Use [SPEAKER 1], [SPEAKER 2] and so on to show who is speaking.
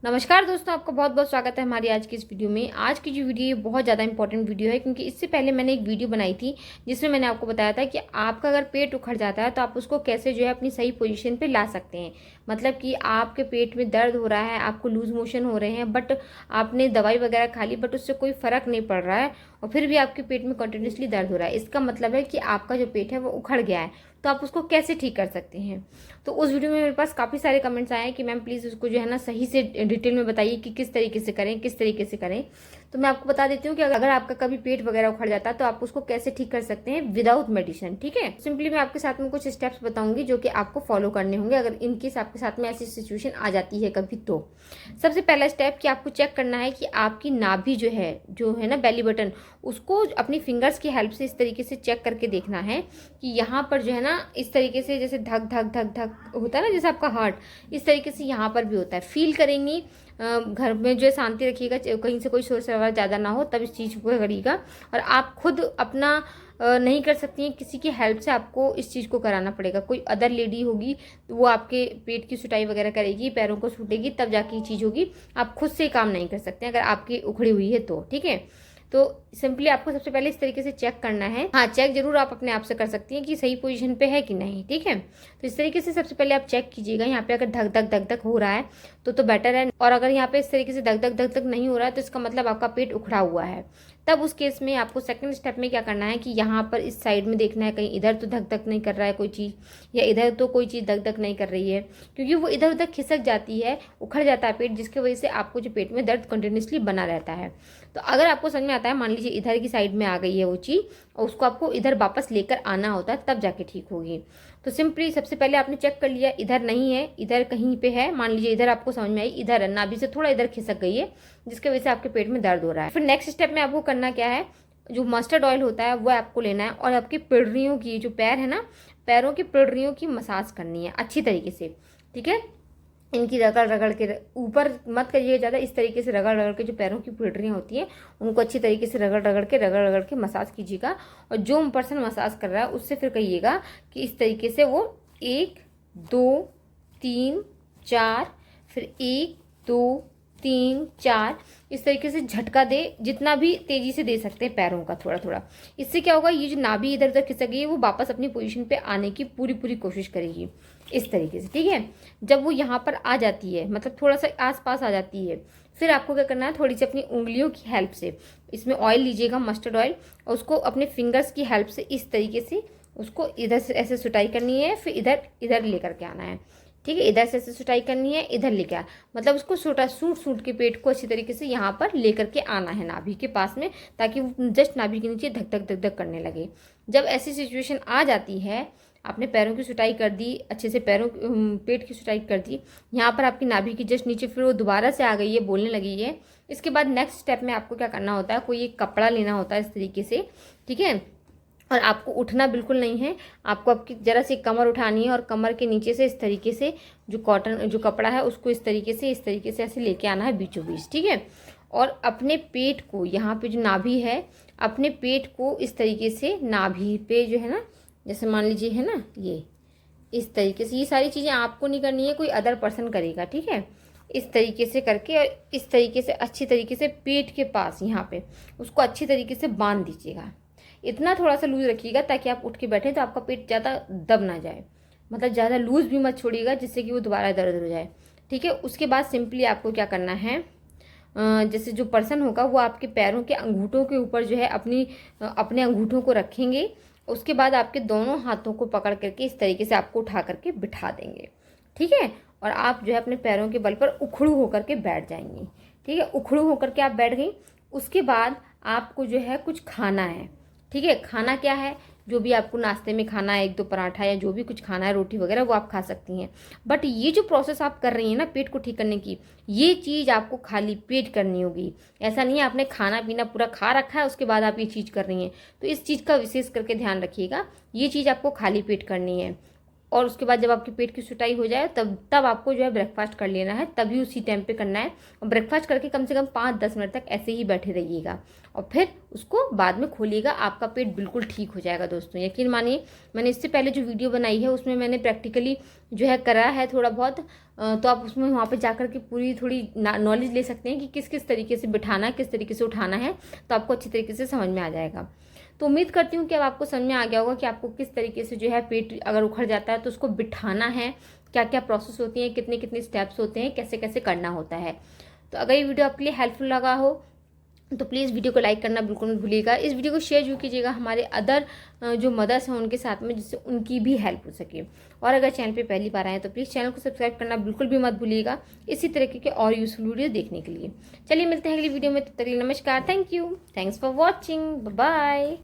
[SPEAKER 1] नमस्कार दोस्तों, आपका बहुत बहुत स्वागत है हमारी आज की इस वीडियो में। आज की जो वीडियो है बहुत ज़्यादा इंपॉर्टेंट वीडियो है, क्योंकि इससे पहले मैंने एक वीडियो बनाई थी जिसमें मैंने आपको बताया था कि आपका अगर पेट उखड़ जाता है तो आप उसको कैसे जो है अपनी सही पोजीशन पे ला सकते हैं। मतलब कि आपके पेट में दर्द हो रहा है, आपको लूज मोशन हो रहे हैं, बट आपने दवाई वगैरह खा ली बट उससे कोई फ़र्क नहीं पड़ रहा है और फिर भी आपके पेट में कंटिन्यूसली दर्द हो रहा है। इसका मतलब है कि आपका जो पेट है वो उखड़ गया है। तो आप उसको कैसे ठीक कर सकते हैं। तो उस वीडियो में मेरे पास काफ़ी सारे कमेंट्स आए हैं कि मैम प्लीज़ उसको जो है ना सही से डिटेल में बताइए कि किस तरीके से करें, किस तरीके से करें। तो मैं आपको बता देती हूँ कि अगर आपका कभी पेट वगैरह उखड़ जाता है तो आप उसको कैसे ठीक कर सकते हैं विदाउट मेडिसिन। ठीक है, सिंपली मैं आपके साथ में कुछ स्टेप्स बताऊंगी जो कि आपको फॉलो करने होंगे अगर इनकेस आपके साथ में ऐसी सिचुएशन आ जाती है कभी। तो सबसे पहला स्टेप कि आपको चेक करना है कि आपकी नाभि जो है ना बेली बटन, उसको अपनी फिंगर्स की हेल्प से इस तरीके से चेक करके देखना है कि यहाँ पर जो है ना इस तरीके से जैसे धक धक धक धक होता है ना, जैसे आपका हार्ट, इस तरीके से यहाँ पर भी होता है। फील करेंगी। घर में जो है शांति रखिएगा, कहीं से कोई शोर शराबा ज़्यादा ना हो, तब इस चीज़ को करिएगा। और आप खुद अपना नहीं कर सकती हैं, किसी की हेल्प से आपको इस चीज़ को कराना पड़ेगा। कोई अदर लेडी होगी तो वो आपके पेट की सुटाई वगैरह करेगी, पैरों को सूटेगी, तब जाके ये चीज़ होगी। आप खुद से काम नहीं कर सकते अगर आपकी उखड़ी हुई है तो। ठीक है, तो सिंपली आपको सबसे पहले इस तरीके से चेक करना है। हाँ, चेक जरूर आप अपने आप से कर सकती हैं कि सही पोजीशन पे है कि नहीं। ठीक है, तो इस तरीके से सबसे पहले आप चेक कीजिएगा। यहाँ पे अगर धक धक धक धक हो रहा है तो बेटर है, और अगर यहाँ पे इस तरीके से धक धक धक धक नहीं हो रहा है तो इसका मतलब आपका पेट उखड़ा हुआ है। तब उस केस में आपको सेकंड स्टेप में क्या करना है कि यहाँ पर इस साइड में देखना है, कहीं इधर तो धक धक नहीं कर रहा है कोई चीज़, या इधर तो कोई चीज़ धक धक नहीं कर रही है, क्योंकि वो इधर उधर खिसक जाती है, उखड़ जाता है पेट, जिसकी वजह से आपको जो पेट में दर्द कंटिन्यूसली बना रहता है। तो अगर आपको समझ में आता है, मान लीजिए इधर की साइड में आ गई है वो चीज़ और उसको आपको इधर वापस लेकर आना होता है तब जाके ठीक होगी। तो सिंपली सबसे पहले आपने चेक कर लिया, इधर नहीं है, इधर कहीं पे है। मान लीजिए इधर आपको समझ में आई, इधर नाभि से थोड़ा इधर खिसक गई है, जिसकी वजह से आपके पेट में दर्द हो रहा है। फिर नेक्स्ट स्टेप में आपको करना क्या है, जो मस्टर्ड ऑयल होता है वो आपको लेना है और आपकी पिड़रियों की, जो पैर है ना, पैरों की पिड़रियों की मसाज करनी है अच्छी तरीके से। ठीक है, इनकी रगड़ रगड़ के, ऊपर मत करिएगा ज़्यादा, इस तरीके से रगड़ रगड़ के जो पैरों की पिड़रियाँ होती हैं उनको अच्छी तरीके से रगड़ रगड़ के मसाज कीजिएगा। और जो पर्सन मसाज कर रहा है उससे फिर कहिएगा कि इस तरीके से वो 1 2 3 4, फिर 1 2 3 4 इस तरीके से झटका दे, जितना भी तेजी से दे सकते हैं पैरों का थोड़ा थोड़ा। इससे क्या होगा, ये जो नाभि इधर उधर खिसक गई है वो वापस अपनी पोजीशन पे आने की पूरी पूरी कोशिश करेगी इस तरीके से। ठीक है, जब वो यहाँ पर आ जाती है, मतलब थोड़ा सा आस पास आ जाती है, फिर आपको क्या करना है, थोड़ी सी अपनी उंगलियों की हेल्प से इसमें ऑयल लीजिएगा, मस्टर्ड ऑयल, और उसको अपने फिंगर्स की हेल्प से इस तरीके से उसको इधर से ऐसे सुटाई करनी है, फिर इधर इधर लेकर के आना है। ठीक है, इधर से ऐसे सुटाई करनी है, इधर लेके आ, मतलब उसको सूट के पेट को अच्छी तरीके से यहाँ पर लेकर के आना है नाभि के पास में, ताकि वो जस्ट नाभि के नीचे धक धक धक धक करने लगे। जब ऐसी सिचुएशन आ जाती है, आपने पैरों की सुटाई कर दी अच्छे से, पेट की सुटाई कर दी, यहाँ पर आपकी नाभि की जस्ट नीचे फिर वो दोबारा से आ गई है, बोलने लगी है। इसके बाद नेक्स्ट स्टेप में आपको क्या करना होता है, कोई एक कपड़ा लेना होता है इस तरीके से। ठीक है, और आपको उठना बिल्कुल नहीं है, आपको आपकी ज़रा सी कमर उठानी है और कमर के नीचे से इस तरीके से जो कपड़ा है उसको इस तरीके से ऐसे लेके आना है बीचों बीच। ठीक है, और अपने पेट को, यहाँ पे जो नाभि है, अपने पेट को इस तरीके से नाभि पे जो है ना, जैसे मान लीजिए है ना, ये इस तरीके से, ये सारी चीज़ें आपको नहीं करनी है, कोई अदर पर्सन करेगा। ठीक है, इस तरीके से करके और इस तरीके से अच्छी तरीके से पेट के पास यहाँ पे उसको अच्छी तरीके से बांध दीजिएगा। इतना थोड़ा सा लूज रखिएगा ताकि आप उठ के बैठें तो आपका पेट ज़्यादा दब ना जाए, मतलब ज़्यादा लूज भी मत छोड़िएगा जिससे कि वो दोबारा दर्द हो जाए। ठीक है, उसके बाद सिंपली आपको क्या करना है, जैसे जो पर्सन होगा वो आपके पैरों के अंगूठों के ऊपर जो है अपने अंगूठों को रखेंगे। उसके बाद आपके दोनों हाथों को पकड़ करके इस तरीके से आपको उठा करके बिठा देंगे। ठीक है, और आप जो है अपने पैरों के बल पर उखड़ू होकर के बैठ जाएंगी। ठीक है, उखड़ू होकर के आप बैठ गई। उसके बाद आपको जो है कुछ खाना है। ठीक है, खाना क्या है, जो भी आपको नाश्ते में खाना है, 1-2 पराठा या जो भी कुछ खाना है, रोटी वगैरह, वो आप खा सकती हैं। बट ये जो प्रोसेस आप कर रही हैं ना पेट को ठीक करने की, ये चीज़ आपको खाली पेट करनी होगी। ऐसा नहीं है आपने खाना पीना पूरा खा रखा है उसके बाद आप ये चीज़ कर रही हैं। तो इस चीज़ का विशेष करके ध्यान रखिएगा, ये चीज़ आपको खाली पेट करनी है। और उसके बाद जब आपके पेट की सुटाई हो जाए तब आपको जो है ब्रेकफास्ट कर लेना है, तभी उसी टाइम पे करना है। और ब्रेकफास्ट करके कम से कम 5-10 मिनट तक ऐसे ही बैठे रहिएगा और फिर उसको बाद में खोलिएगा, आपका पेट बिल्कुल ठीक हो जाएगा। दोस्तों यकीन मानिए, मैंने इससे पहले जो वीडियो बनाई है उसमें मैंने प्रैक्टिकली जो है करा है थोड़ा बहुत, तो आप उसमें वहाँ पे जाकर के पूरी थोड़ी नॉलेज ले सकते हैं कि किस किस तरीके से बिठाना है, किस तरीके से उठाना है, तो आपको अच्छी तरीके से समझ में आ जाएगा। तो उम्मीद करती हूँ कि अब आपको समझ में आ गया होगा कि आपको किस तरीके से जो है पेट अगर उखड़ जाता है तो उसको बिठाना है, क्या क्या प्रोसेस होती हैं, कितने कितने स्टेप्स होते हैं, कैसे कैसे करना होता है। तो अगर ये वीडियो आपके लिए हेल्पफुल लगा हो तो प्लीज़ वीडियो को लाइक करना बिल्कुल मत भूलिएगा। इस वीडियो को शेयर जरूर कीजिएगा हमारे अदर जो मदर्स हैं उनके साथ में, जिससे उनकी भी हेल्प हो सके। और अगर चैनल पे पहली बार आए तो प्लीज़ चैनल को सब्सक्राइब करना बिल्कुल भी मत भूलिएगा इसी तरीके के और यूजफुल वीडियो देखने के लिए। चलिए मिलते हैं अगली वीडियो में, तब तक के लिए नमस्कार, thank you, thanks for watching, bye.